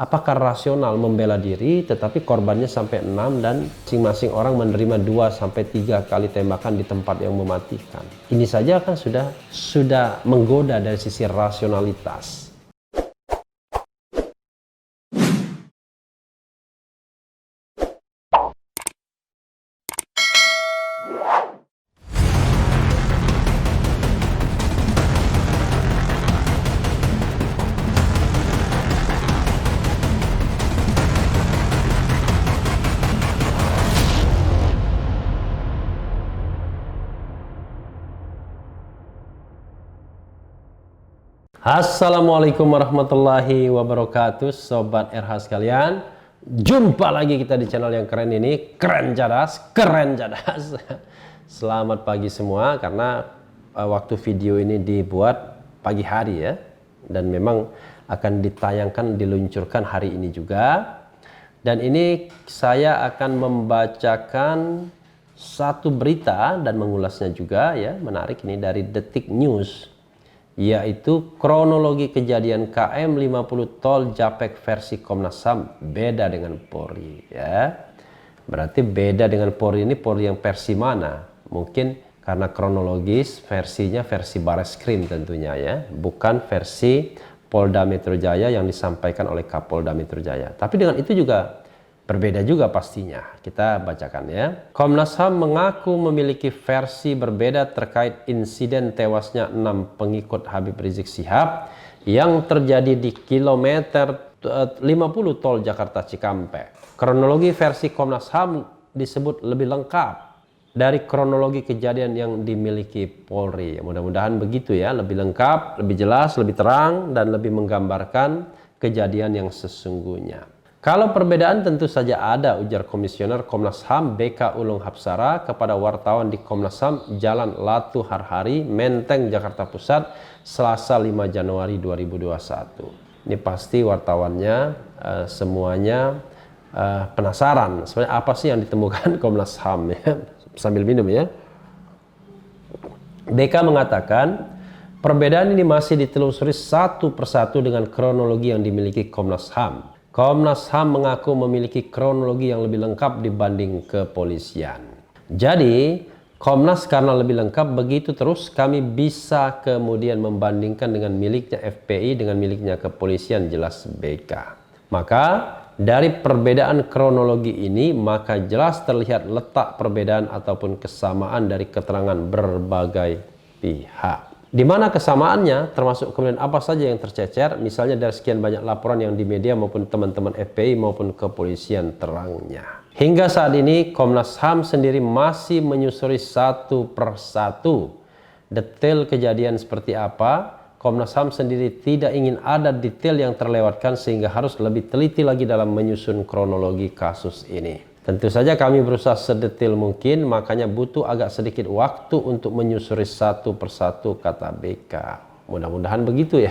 Apakah rasional membela diri tetapi korbannya sampai 6 dan masing-masing orang menerima 2 sampai 3 kali tembakan di tempat yang mematikan? Ini saja kan sudah menggoda dari sisi rasionalitas. Assalamualaikum warahmatullahi wabarakatuh, Sobat RH sekalian. Jumpa lagi kita di channel yang keren ini, keren cadas. Selamat pagi semua, karena waktu video ini dibuat pagi hari ya, dan memang akan ditayangkan, diluncurkan hari ini juga. Dan ini saya akan membacakan satu berita dan mengulasnya juga ya, menarik ini dari Detik News, yaitu kronologi kejadian KM 50 tol Japek versi Komnas HAM beda dengan Polri ya. Berarti beda dengan Polri ini, Polri yang versi mana? Mungkin karena kronologis versinya versi Bareskrim tentunya ya, bukan versi Polda Metro Jaya yang disampaikan oleh Kapolda Metro Jaya. Tapi dengan itu juga berbeda juga pastinya. Kita bacakan ya. Komnas HAM mengaku memiliki versi berbeda terkait insiden tewasnya 6 pengikut Habib Rizik Syihab yang terjadi di kilometer 50 tol Jakarta Cikampek. Kronologi versi Komnas HAM disebut lebih lengkap dari kronologi kejadian yang dimiliki Polri. Mudah-mudahan begitu ya, lebih lengkap, lebih jelas, lebih terang, dan lebih menggambarkan kejadian yang sesungguhnya. Kalau perbedaan tentu saja ada, ujar Komisioner Komnas HAM BK Ulung Hapsara kepada wartawan di Komnas HAM Jalan Latu Harhari, Menteng, Jakarta Pusat, Selasa 5 Januari 2021. Ini pasti wartawannya semuanya penasaran sebenarnya apa sih yang ditemukan Komnas HAM ya. Sambil minum ya. BK mengatakan perbedaan ini masih ditelusuri satu persatu dengan kronologi yang dimiliki Komnas HAM. Komnas HAM mengaku memiliki kronologi yang lebih lengkap dibanding kepolisian. Jadi, Komnas karena lebih lengkap, begitu terus kami bisa kemudian membandingkan dengan miliknya FPI dengan miliknya kepolisian, jelas BK. Maka, dari perbedaan kronologi ini, maka jelas terlihat letak perbedaan ataupun kesamaan dari keterangan berbagai pihak. Di mana kesamaannya, termasuk kemudian apa saja yang tercecer, misalnya dari sekian banyak laporan yang di media maupun teman-teman FPI maupun kepolisian terangnya. Hingga saat ini Komnas HAM sendiri masih menyusuri satu persatu detail kejadian seperti apa. Komnas HAM sendiri tidak ingin ada detail yang terlewatkan sehingga harus lebih teliti lagi dalam menyusun kronologi kasus ini. Tentu saja kami berusaha sedetail mungkin, makanya butuh agak sedikit waktu untuk menyusuri satu persatu, kata BK. Mudah-mudahan begitu ya.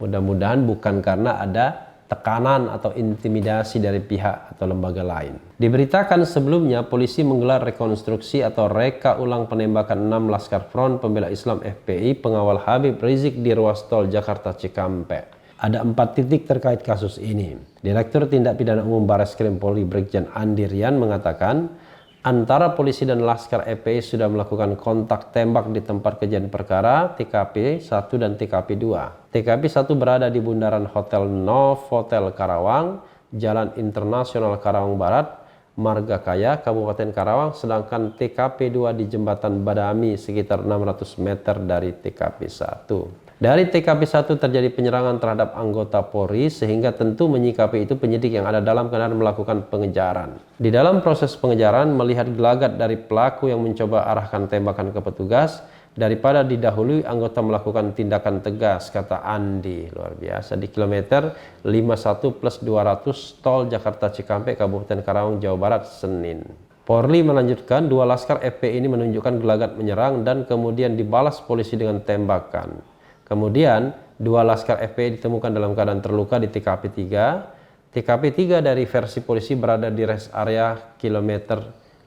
Mudah-mudahan bukan karena ada tekanan atau intimidasi dari pihak atau lembaga lain. Diberitakan sebelumnya polisi menggelar rekonstruksi atau reka ulang penembakan 6 Laskar Front Pembela Islam FPI pengawal Habib Rizik di ruas tol Jakarta Cikampek. Ada 4 titik terkait kasus ini. Direktur Tindak Pidana Umum Bareskrim Polri Brigjen Andi Rian mengatakan antara polisi dan Laskar FPI sudah melakukan kontak tembak di tempat kejadian perkara TKP 1 dan TKP 2. TKP 1 berada di bundaran Hotel Novotel Karawang, Jalan Internasional Karawang Barat, Marga Kaya, Kabupaten Karawang, sedangkan TKP 2 di Jembatan Badami sekitar 600 meter dari TKP 1. Dari TKP 1 terjadi penyerangan terhadap anggota Polri sehingga tentu menyikapi itu penyidik yang ada dalam keadaan melakukan pengejaran. Di dalam proses pengejaran melihat gelagat dari pelaku yang mencoba arahkan tembakan ke petugas, daripada didahului anggota melakukan tindakan tegas, kata Andi. Luar biasa. Di kilometer 51 plus 200 tol Jakarta Cikampek, Kabupaten Karawang, Jawa Barat, Senin. Polri melanjutkan 2 Laskar FPI ini menunjukkan gelagat menyerang dan kemudian dibalas polisi dengan tembakan. Kemudian 2 Laskar FPI ditemukan dalam keadaan terluka di TKP 3. TKP 3 dari versi polisi berada di rest area kilometer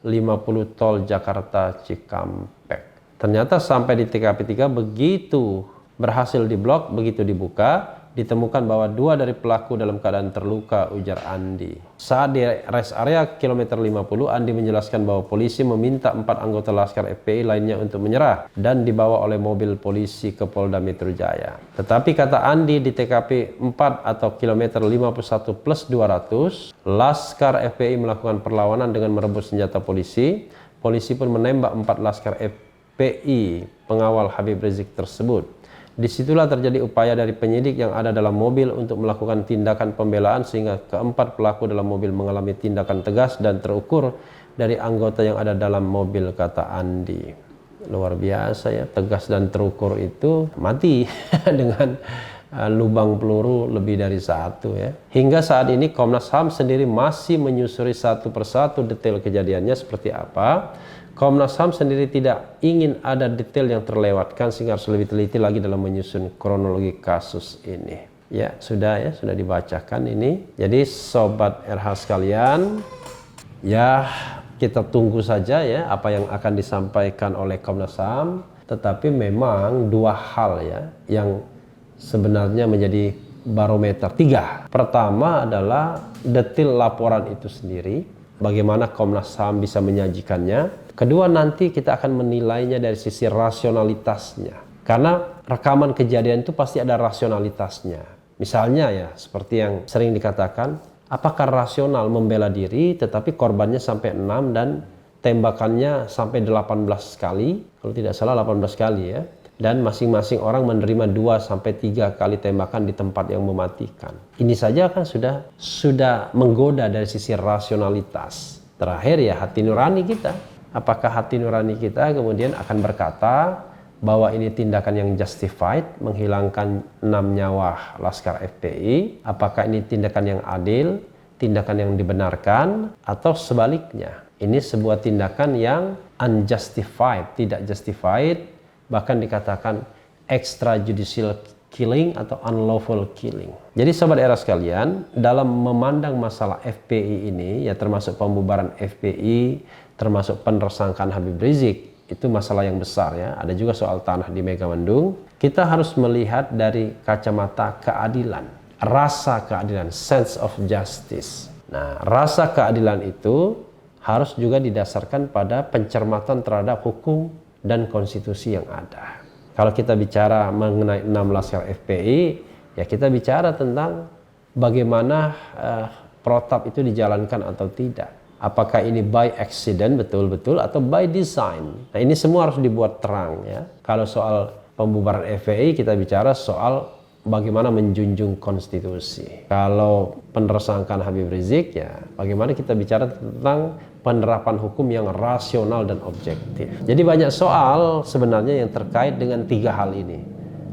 50 tol Jakarta Cikampek. Ternyata sampai di TKP 3 begitu berhasil diblok, begitu dibuka, ditemukan bahwa 2 dari pelaku dalam keadaan terluka, ujar Andi. Saat di rest area kilometer 50, Andi menjelaskan bahwa polisi meminta 4 anggota Laskar FPI lainnya untuk menyerah dan dibawa oleh mobil polisi ke Polda Metro Jaya. Tetapi kata Andi, di TKP 4 atau kilometer 51 plus 200, Laskar FPI melakukan perlawanan dengan merebut senjata polisi. Polisi pun menembak 4 Laskar FPI pengawal Habib Rizik tersebut. Disitulah terjadi upaya dari penyidik yang ada dalam mobil untuk melakukan tindakan pembelaan sehingga keempat pelaku dalam mobil mengalami tindakan tegas dan terukur dari anggota yang ada dalam mobil, kata Andi. Luar biasa ya, tegas dan terukur itu mati dengan lubang peluru lebih dari 1 ya. Hingga saat ini Komnas HAM sendiri masih menyusuri satu persatu detail kejadiannya seperti apa. Komnas HAM sendiri tidak ingin ada detail yang terlewatkan sehingga harus lebih teliti lagi dalam menyusun kronologi kasus ini. Ya, sudah dibacakan ini. Jadi sobat RH sekalian, ya kita tunggu saja ya apa yang akan disampaikan oleh Komnas HAM. Tetapi memang 2 hal ya yang sebenarnya menjadi barometer. 3. Pertama adalah detail laporan itu sendiri, bagaimana Komnas HAM bisa menyajikannya. Kedua, nanti kita akan menilainya dari sisi rasionalitasnya. Karena rekaman kejadian itu pasti ada rasionalitasnya. Misalnya ya, seperti yang sering dikatakan, apakah rasional membela diri tetapi korbannya sampai 6 dan tembakannya sampai 18 kali, kalau tidak salah 18 kali ya. Dan masing-masing orang menerima 2-3 kali tembakan di tempat yang mematikan. Ini saja kan sudah menggoda dari sisi rasionalitas. Terakhir ya hati nurani kita. Apakah hati nurani kita kemudian akan berkata bahwa ini tindakan yang justified, menghilangkan 6 nyawa Laskar FPI? Apakah ini tindakan yang adil, tindakan yang dibenarkan, atau sebaliknya? Ini sebuah tindakan yang unjustified, tidak justified, bahkan dikatakan extrajudicial killing atau unlawful killing. Jadi sobat era sekalian, dalam memandang masalah FPI ini, ya termasuk pembubaran FPI, termasuk penersangkaan Habib Rizik, itu masalah yang besar ya. Ada juga soal tanah di Megamendung. Kita harus melihat dari kacamata keadilan, rasa keadilan, sense of justice. Nah, rasa keadilan itu harus juga didasarkan pada pencermatan terhadap hukum dan konstitusi yang ada. Kalau kita bicara mengenai 6 Laskar FPI, ya kita bicara tentang bagaimana protap itu dijalankan atau tidak. Apakah ini by accident betul-betul atau by design? Nah, ini semua harus dibuat terang ya. Kalau soal pembubaran FPI kita bicara soal bagaimana menjunjung konstitusi. Kalau penersangkaan Habib Rizik ya bagaimana kita bicara tentang penerapan hukum yang rasional dan objektif. Jadi banyak soal sebenarnya yang terkait dengan 3 hal ini.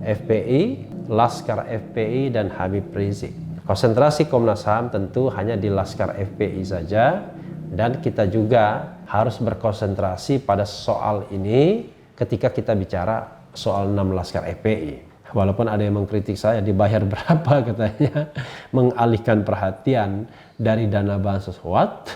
FPI, Laskar FPI dan Habib Rizik. Konsentrasi Komnas HAM tentu hanya di Laskar FPI saja. Dan kita juga harus berkonsentrasi pada soal ini ketika kita bicara soal 6 Laskar FPI. Walaupun ada yang mengkritik saya, dibayar berapa katanya, mengalihkan perhatian dari dana bansos. What?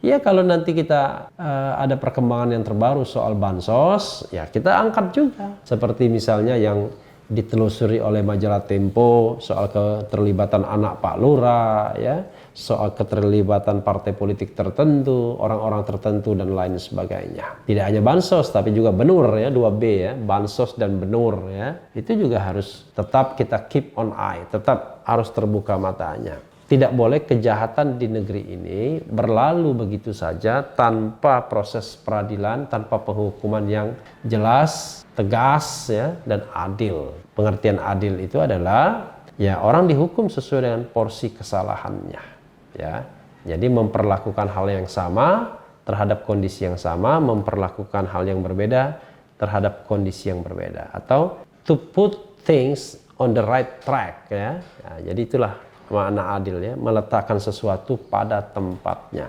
Ya kalau nanti kita ada perkembangan yang terbaru soal bansos, ya kita angkat juga. Seperti misalnya yang ditelusuri oleh majalah Tempo soal keterlibatan anak Pak Lurah, ya, soal keterlibatan partai politik tertentu, orang-orang tertentu dan lain sebagainya. Tidak hanya bansos tapi juga benur ya, 2B ya, bansos dan benur ya. Itu juga harus tetap kita keep on eye, tetap harus terbuka matanya. Tidak boleh kejahatan di negeri ini berlalu begitu saja tanpa proses peradilan, tanpa penghukuman yang jelas, tegas ya, dan adil. Pengertian adil itu adalah ya orang dihukum sesuai dengan porsi kesalahannya ya. Jadi memperlakukan hal yang sama terhadap kondisi yang sama, memperlakukan hal yang berbeda terhadap kondisi yang berbeda, atau to put things on the right track ya. Nah, jadi itulah makna adil ya, meletakkan sesuatu pada tempatnya.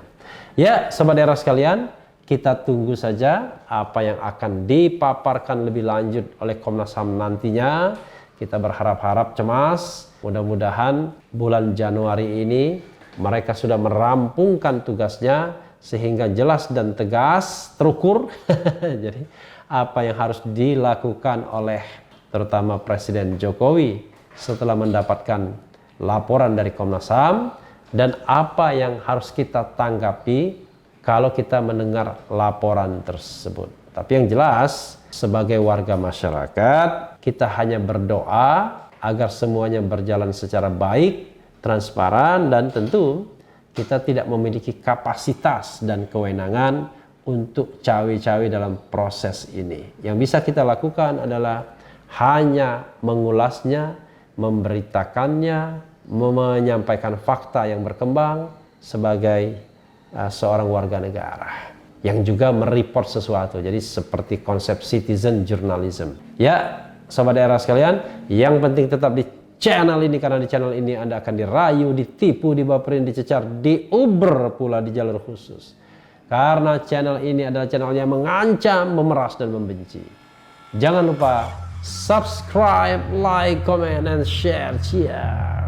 Ya, sobat era sekalian, kita tunggu saja apa yang akan dipaparkan lebih lanjut oleh Komnas HAM nantinya. Kita berharap-harap cemas, mudah-mudahan bulan Januari ini mereka sudah merampungkan tugasnya sehingga jelas dan tegas, terukur. Jadi apa yang harus dilakukan oleh terutama Presiden Jokowi setelah mendapatkan laporan dari Komnas HAM dan apa yang harus kita tanggapi kalau kita mendengar laporan tersebut. Tapi yang jelas, sebagai warga masyarakat, kita hanya berdoa agar semuanya berjalan secara baik, transparan, dan tentu kita tidak memiliki kapasitas dan kewenangan untuk cawe-cawe dalam proses ini. Yang bisa kita lakukan adalah hanya mengulasnya, memberitakannya, menyampaikan fakta yang berkembang sebagai seorang warga negara yang juga mereport sesuatu. Jadi seperti konsep citizen journalism. Ya, sobat daerah sekalian, yang penting tetap di channel ini, karena di channel ini Anda akan dirayu, ditipu, dibaperin, dicecar, diuber pula di jalur khusus. Karena channel ini adalah channel yang mengancam, memeras, dan membenci. Jangan lupa subscribe, like, comment, and share. Cheers.